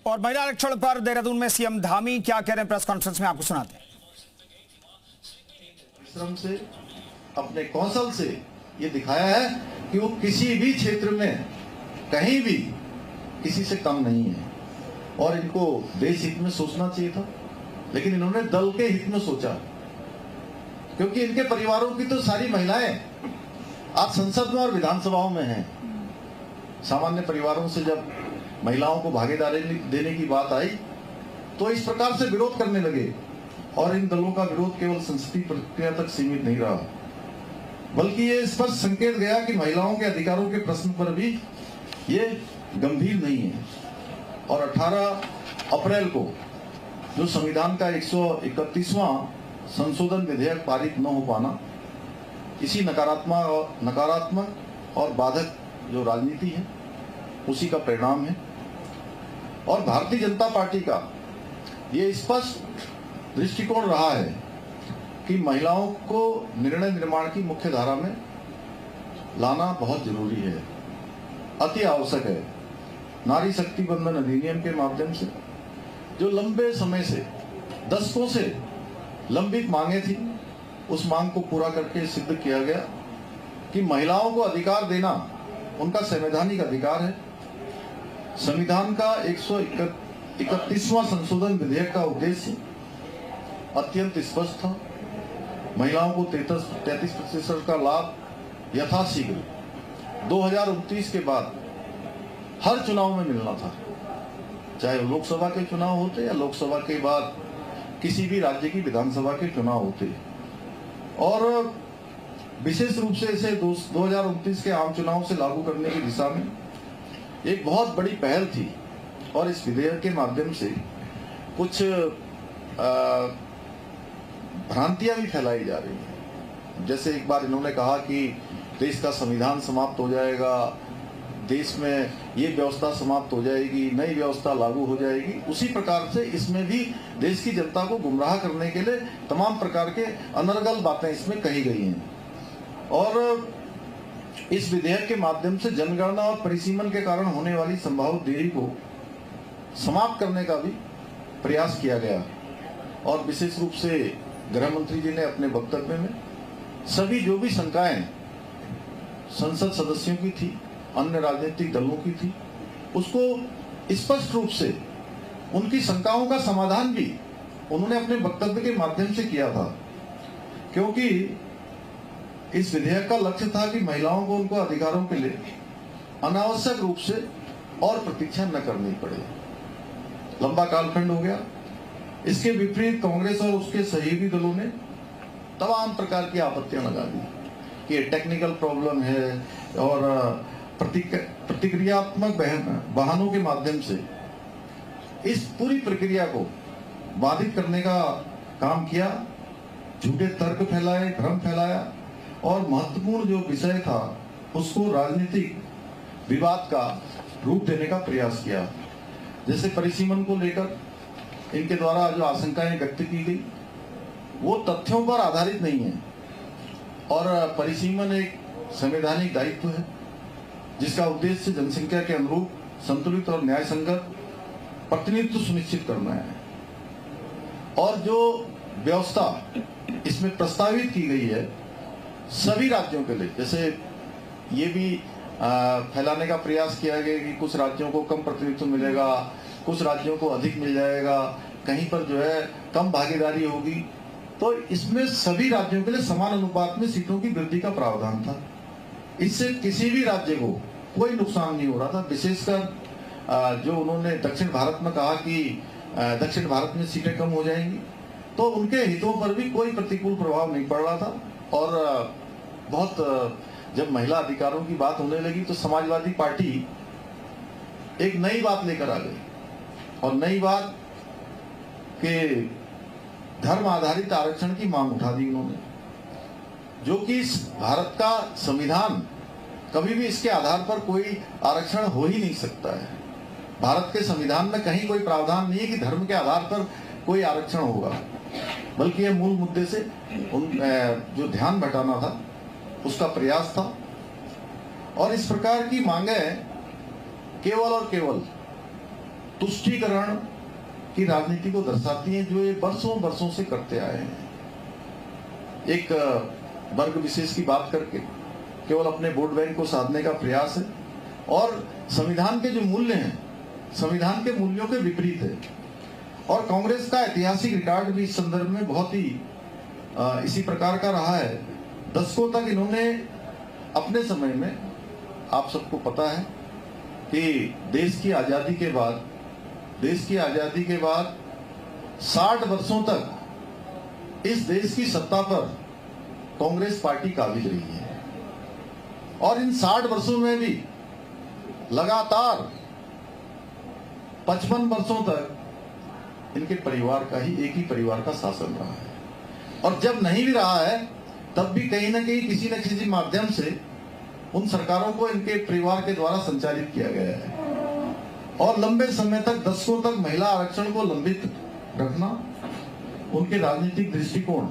और महिला आरक्षण पर देहरादून में सीएम धामी क्या कह रहे हैं प्रेस कॉन्फ्रेंस में, आपको सुनाते हैं। परिश्रम से, अपने कौशल से ये दिखाया है कि वो किसी भी क्षेत्र में कहीं भी किसी से कम नहीं है और इनको देश हित में सोचना चाहिए था, लेकिन इन्होंने दल के हित में सोचा, क्योंकि इनके परिवारों की तो सारी महिलाएं आज संसद में और विधानसभाओं में हैं। सामान्य परिवारों से जब महिलाओं को भागीदारी देने की बात आई तो इस प्रकार से विरोध करने लगे और इन दलों का विरोध केवल संसदीय प्रक्रिया तक सीमित नहीं रहा, बल्कि ये स्पष्ट संकेत गया कि महिलाओं के अधिकारों के प्रश्न पर भी ये गंभीर नहीं है। और 18 अप्रैल को जो संविधान का 131वां संशोधन विधेयक पारित न हो पाना, इसी नकारात्मक और बाधक जो राजनीति है उसी का परिणाम है। और भारतीय जनता पार्टी का ये स्पष्ट दृष्टिकोण रहा है कि महिलाओं को निर्णय निर्माण की मुख्य धारा में लाना बहुत जरूरी है, अति आवश्यक है। नारी शक्ति बंधन अधिनियम के माध्यम से जो लंबे समय से, दशकों से लंबित मांगे थी, उस मांग को पूरा करके सिद्ध किया गया कि महिलाओं को अधिकार देना उनका संवैधानिक अधिकार है। संविधान का 131वां संशोधन विधेयक का उद्देश्य अत्यंत स्पष्ट था। महिलाओं को 33% का लाभ यथाशीघ्र 2029 के बाद हर चुनाव में मिलना था, चाहे लोकसभा के चुनाव होते या लोकसभा के बाद किसी भी राज्य की विधानसभा के चुनाव होते। और विशेष रूप से इसे 2029 के आम चुनाव से लागू करने की दिशा में एक बहुत बड़ी पहल थी। और इस विधेयक के माध्यम से कुछ भ्रांतियां भी फैलाई जा रही हैं। जैसे एक बार इन्होंने कहा कि देश का संविधान समाप्त हो जाएगा, देश में ये व्यवस्था समाप्त हो जाएगी, नई व्यवस्था लागू हो जाएगी। उसी प्रकार से इसमें भी देश की जनता को गुमराह करने के लिए तमाम प्रकार के अनर्गल बातें इसमें कही गई हैं। और इस विधेयक के माध्यम से जनगणना और परिसीमन के कारण होने वाली संभावित देरी को समाप्त करने का भी प्रयास किया गया। और विशेष रूप से गृह मंत्री जी ने अपने वक्तव्य में सभी जो भी शंकाएं संसद सदस्यों की थी, अन्य राजनीतिक दलों की थी, उसको स्पष्ट रूप से उनकी शंकाओं का समाधान भी उन्होंने अपने वक्तव्य के माध्यम से किया था। क्योंकि इस विधेयक का लक्ष्य था कि महिलाओं को उनको अधिकारों के लिए अनावश्यक रूप से और प्रतीक्षा न करनी पड़े। लंबा कालखंड हो गया, इसके विपरीत कांग्रेस और उसके सहयोगी दलों ने तमाम प्रकार की आपत्तियां लगा दी कि टेक्निकल प्रॉब्लम है और प्रतिक्रियात्मक बहानों के माध्यम से इस पूरी प्रक्रिया को बाधित करने का काम किया, झूठे तर्क फैलाए, भ्रम फैलाया और महत्वपूर्ण जो विषय था उसको राजनीतिक विवाद का रूप देने का प्रयास किया। जैसे परिसीमन को लेकर इनके द्वारा जो आशंकाएं व्यक्त की गई वो तथ्यों पर आधारित नहीं है। और परिसीमन एक संवैधानिक दायित्व है जिसका उद्देश्य जनसंख्या के अनुरूप संतुलित और न्याय संगत प्रतिनिधित्व सुनिश्चित करना है। और जो व्यवस्था इसमें प्रस्तावित की गई है सभी राज्यों के लिए, जैसे ये भी फैलाने का प्रयास किया गया कि कुछ राज्यों को कम प्रतिनिधित्व मिलेगा, कुछ राज्यों को अधिक मिल जाएगा, कहीं पर जो है कम भागीदारी होगी। तो इसमें सभी राज्यों के लिए समान अनुपात में सीटों की वृद्धि का प्रावधान था। इससे किसी भी राज्य को कोई नुकसान नहीं हो रहा था। विशेषकर जो उन्होंने दक्षिण भारत में कहा कि दक्षिण भारत में सीटें कम हो जाएंगी, तो उनके हितों पर भी कोई प्रतिकूल प्रभाव नहीं पड़ रहा था। और बहुत जब महिला अधिकारों की बात होने लगी तो समाजवादी पार्टी एक नई बात लेकर आ गई और नई बात के धर्म आधारित आरक्षण की मांग उठा दी उन्होंने, जो कि भारत का संविधान कभी भी इसके आधार पर कोई आरक्षण हो ही नहीं सकता है। भारत के संविधान में कहीं कोई प्रावधान नहीं है कि धर्म के आधार पर कोई आरक्षण होगा, बल्कि यह मूल मुद्दे से जो ध्यान भटाना था उसका प्रयास था। और इस प्रकार की मांगें केवल और केवल तुष्टीकरण की राजनीति को दर्शाती हैं, जो ये बरसों बरसों से करते आए हैं। एक वर्ग विशेष की बात करके केवल अपने वोट बैंक को साधने का प्रयास है और संविधान के जो मूल्य हैं, संविधान के मूल्यों के विपरीत है। और कांग्रेस का ऐतिहासिक रिकॉर्ड भी इस संदर्भ में बहुत ही इसी प्रकार का रहा है। दशकों तक इन्होंने अपने समय में, आप सबको पता है कि देश की आजादी के बाद 60 वर्षों तक इस देश की सत्ता पर कांग्रेस पार्टी काबिज रही है और इन 60 वर्षों में भी लगातार 55 वर्षों तक इनके परिवार का ही, एक ही परिवार का शासन रहा है। और जब नहीं भी रहा है तब भी कहीं ना कहीं किसी न किसी माध्यम से उन सरकारों को इनके परिवार के द्वारा संचालित किया गया है। और लंबे समय तक, दशकों तक महिला आरक्षण को लंबित रखना उनके राजनीतिक दृष्टिकोण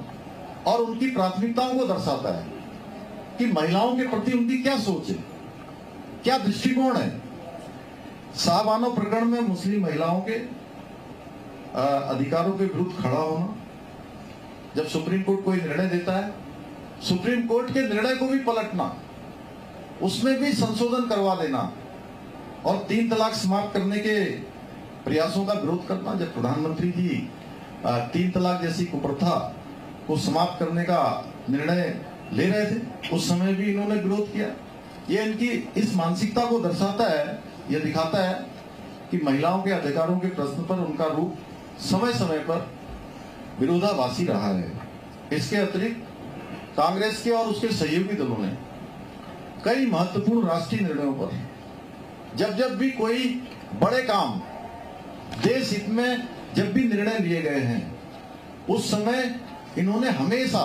और उनकी प्राथमिकताओं को दर्शाता है कि महिलाओं के प्रति उनकी क्या सोच है, क्या दृष्टिकोण है। शाहबानो प्रकरण में मुस्लिम महिलाओं के अधिकारों के विरुद्ध खड़ा होना, जब सुप्रीम कोर्ट कोई निर्णय देता है, सुप्रीम कोर्ट के निर्णय को भी पलटना, उसमें भी संशोधन करवा देना और 3 तलाक समाप्त करने के प्रयासों का विरोध करना। जब प्रधानमंत्री जी 3 तलाक जैसी कुप्रथा को समाप्त करने का निर्णय ले रहे थे, उस समय भी इन्होंने विरोध किया। ये इनकी इस मानसिकता को दर्शाता है, यह दिखाता है कि महिलाओं के अधिकारों के प्रश्न पर उनका रूप समय समय पर विरोधाभासी रहा है। इसके अतिरिक्त कांग्रेस के और उसके सहयोगी दलों ने कई महत्वपूर्ण राष्ट्रीय निर्णयों पर, जब भी कोई बड़े काम देश हित में जब भी निर्णय लिए गए हैं, उस समय इन्होंने हमेशा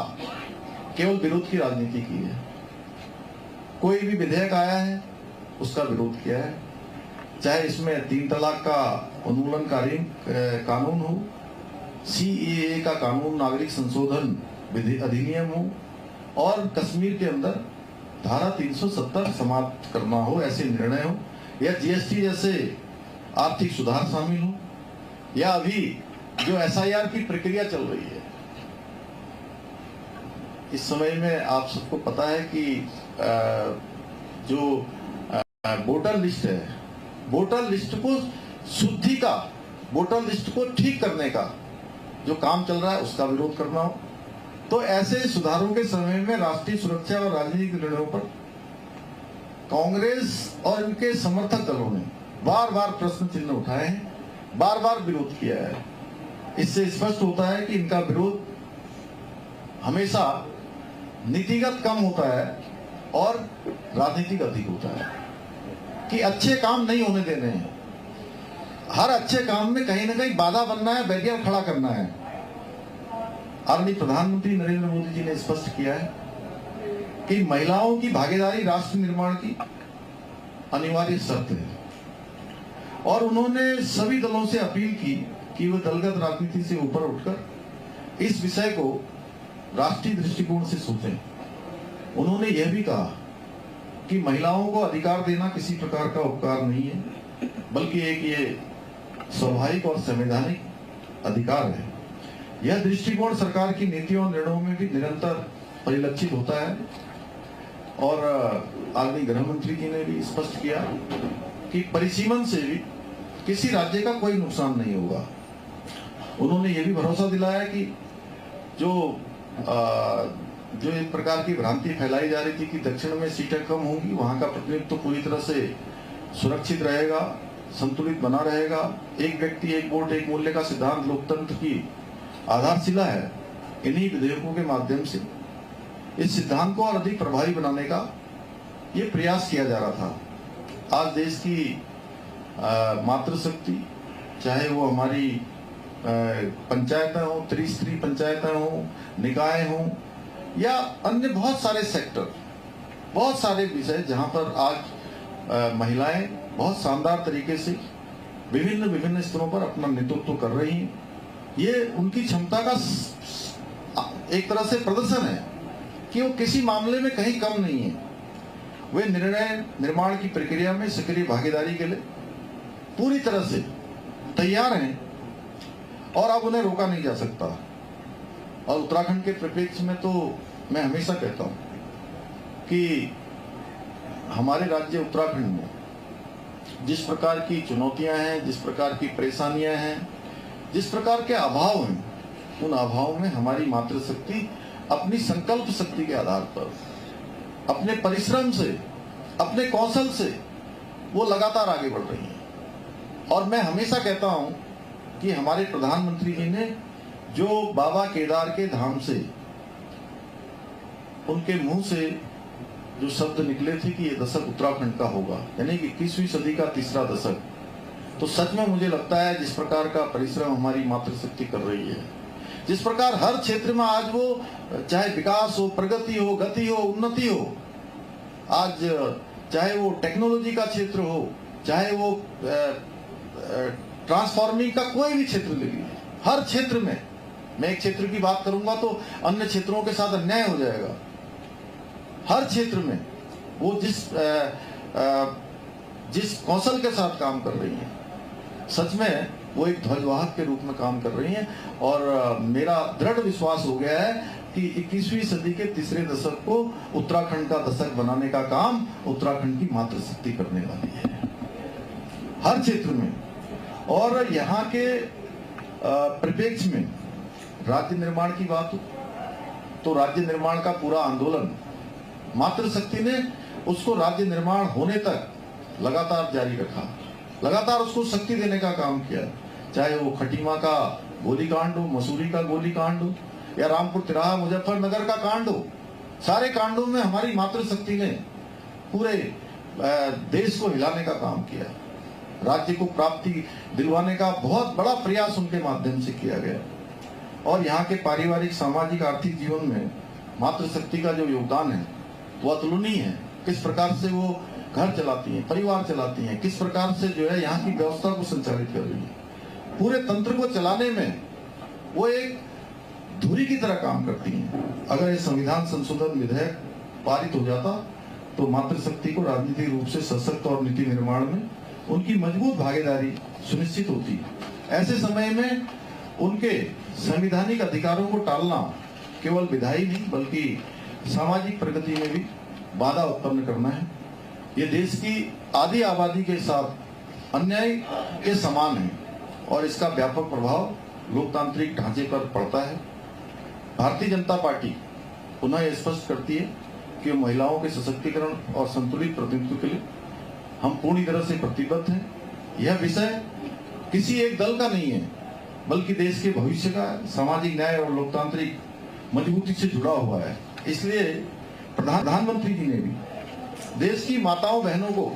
केवल विरोध की राजनीति की है। कोई भी विधेयक आया है उसका विरोध किया है, चाहे इसमें 3 तलाक का उन्मूलनकारी कानून हो, CAA का कानून, नागरिक संशोधन अधिनियम हो, और कश्मीर के अंदर धारा 370 समाप्त करना हो, ऐसे निर्णय हो, या GST जैसे आर्थिक सुधार शामिल हो, या अभी जो SIR की प्रक्रिया चल रही है। इस समय में आप सबको पता है कि जो वोटर लिस्ट है, वोटर लिस्ट को शुद्धि का, वोटर लिस्ट को ठीक करने का जो काम चल रहा है, उसका विरोध करना हो, तो ऐसे सुधारों के समय में राष्ट्रीय सुरक्षा और राजनीतिक निर्णयों पर कांग्रेस और इनके समर्थक दलों ने बार बार प्रश्न चिन्ह उठाए हैं, बार बार विरोध किया है। इससे स्पष्ट होता है कि इनका विरोध हमेशा नीतिगत कम होता है और राजनीतिक अधिक होता है, कि अच्छे काम नहीं होने देने हैं। हर अच्छे काम में कहीं ना कहीं बाधा बनना है, बैरियर खड़ा करना है। आदरणीय प्रधानमंत्री नरेंद्र मोदी जी ने स्पष्ट किया है कि महिलाओं की भागीदारी राष्ट्र निर्माण की अनिवार्य शर्त है, और उन्होंने सभी दलों से अपील की कि वे दलगत राजनीति से ऊपर उठकर इस विषय को राष्ट्रीय दृष्टिकोण से सोचें। उन्होंने यह भी कहा कि महिलाओं को अधिकार देना किसी प्रकार का उपकार नहीं है, बल्कि एक ये स्वाभाविक और संवैधानिक अधिकार है। यह दृष्टिकोण सरकार की नीतियों और निर्णयों में भी निरंतर परिलक्षित होता है। और आदरणीय गृह मंत्री जी ने भी स्पष्ट किया कि परिसीमन से भी किसी राज्य का कोई नुकसान नहीं होगा। उन्होंने यह भी भरोसा दिलाया कि जो एक प्रकार की भ्रांति फैलाई जा रही थी कि दक्षिण में सीटें कम होंगी, वहां का प्रतिनिधित्व तो पूरी तरह से सुरक्षित रहेगा, संतुलित बना रहेगा। एक व्यक्ति एक वोट एक मूल्य का सिद्धांत लोकतंत्र की आधारशिला है। इन्हीं विधेयकों के माध्यम से इस सिद्धांत को और अधिक प्रभावी बनाने का ये प्रयास किया जा रहा था। आज देश की मातृशक्ति, चाहे वो हमारी पंचायतें हो, त्रिस्तरीय पंचायतें हो, निकाय हो, या अन्य बहुत सारे सेक्टर, बहुत सारे विषय जहां पर आज महिलाएं बहुत शानदार तरीके से विभिन्न स्तरों पर अपना नेतृत्व कर रही हैं। ये उनकी क्षमता का एक तरह से प्रदर्शन है कि वो किसी मामले में कहीं कम नहीं है। वे निर्णय निर्माण की प्रक्रिया में सक्रिय भागीदारी के लिए पूरी तरह से तैयार हैं और अब उन्हें रोका नहीं जा सकता। और उत्तराखंड के परिप्रेक्ष्य में तो मैं हमेशा कहता हूं कि हमारे राज्य उत्तराखंड में जिस प्रकार की चुनौतियां हैं, जिस प्रकार की परेशानियां हैं, जिस प्रकार के अभाव हैं, उन अभावों में हमारी मातृशक्ति अपनी संकल्प शक्ति के आधार पर, अपने परिश्रम से, अपने कौशल से वो लगातार आगे बढ़ रही है। और मैं हमेशा कहता हूं कि हमारे प्रधानमंत्री जी ने जो बाबा केदार के धाम से उनके मुंह से जो शब्द निकले थे कि ये दशक उत्तराखंड का होगा, यानी कि 21वीं सदी का तीसरा दशक, तो सच में मुझे लगता है जिस प्रकार का परिश्रम हमारी मातृशक्ति कर रही है, जिस प्रकार हर क्षेत्र में आज वो चाहे विकास हो, प्रगति हो, गति हो, उन्नति हो, आज चाहे वो टेक्नोलॉजी का क्षेत्र हो, चाहे वो ट्रांसफॉर्मिंग का कोई भी क्षेत्र ले लीजिए, हर क्षेत्र में, मैं एक क्षेत्र की बात करूंगा तो अन्य क्षेत्रों के साथ अन्याय हो जाएगा। हर क्षेत्र में वो जिस कौशल के साथ काम कर रही हैं, सच में वो एक ध्वजवाहक के रूप में काम कर रही हैं। और मेरा दृढ़ विश्वास हो गया है कि 21वीं सदी के तीसरे दशक को उत्तराखंड का दशक बनाने का काम उत्तराखंड की मातृशक्ति करने वाली है, हर क्षेत्र में। और यहाँ के परिप्रेक्ष्य में राज्य निर्माण की बात हो तो राज्य निर्माण का पूरा आंदोलन मातृशक्ति ने उसको राज्य निर्माण होने तक लगातार जारी रखा, लगातार उसको शक्ति देने का काम किया। चाहे वो खटीमा का गोलीकांड हो, मसूरी का गोलीकांड हो, या रामपुर तिराहा मुजफ्फरनगर का कांड हो, सारे कांडों में हमारी मातृशक्ति ने पूरे देश को हिलाने का काम किया। राज्य को प्राप्ति दिलवाने का बहुत बड़ा प्रयास उनके माध्यम से किया गया। और यहाँ के पारिवारिक, सामाजिक, आर्थिक जीवन में मातृशक्ति का जो योगदान है वो अतुलनीय है। किस प्रकार से वो घर चलाती हैं, परिवार चलाती हैं, किस प्रकार से जो है यहाँ की व्यवस्था को संचालित कर रही है, पूरे तंत्र को चलाने में वो एक धुरी की तरह काम करती हैं। अगर ये संविधान संशोधन विधेयक पारित हो जाता तो मातृशक्ति को राजनीतिक रूप से सशक्त और नीति निर्माण में उनकी मजबूत भागीदारी सुनिश्चित होती। ऐसे समय में उनके संवैधानिक अधिकारों को टालना केवल विधायी नहीं बल्कि सामाजिक प्रगति में भी बाधा उत्पन्न करना है। ये देश की आधी आबादी के साथ अन्याय के समान है और इसका व्यापक प्रभाव लोकतांत्रिक ढांचे पर पड़ता है। भारतीय जनता पार्टी पुनः यह स्पष्ट करती है कि महिलाओं के सशक्तिकरण और संतुलित प्रतिनिधित्व के लिए हम पूरी तरह से प्रतिबद्ध हैं। यह विषय किसी एक दल का नहीं है बल्कि देश के भविष्य का, सामाजिक न्याय और लोकतांत्रिक मजबूती से जुड़ा हुआ है। इसलिए प्रधानमंत्री जी ने भी देश की माताओं बहनों को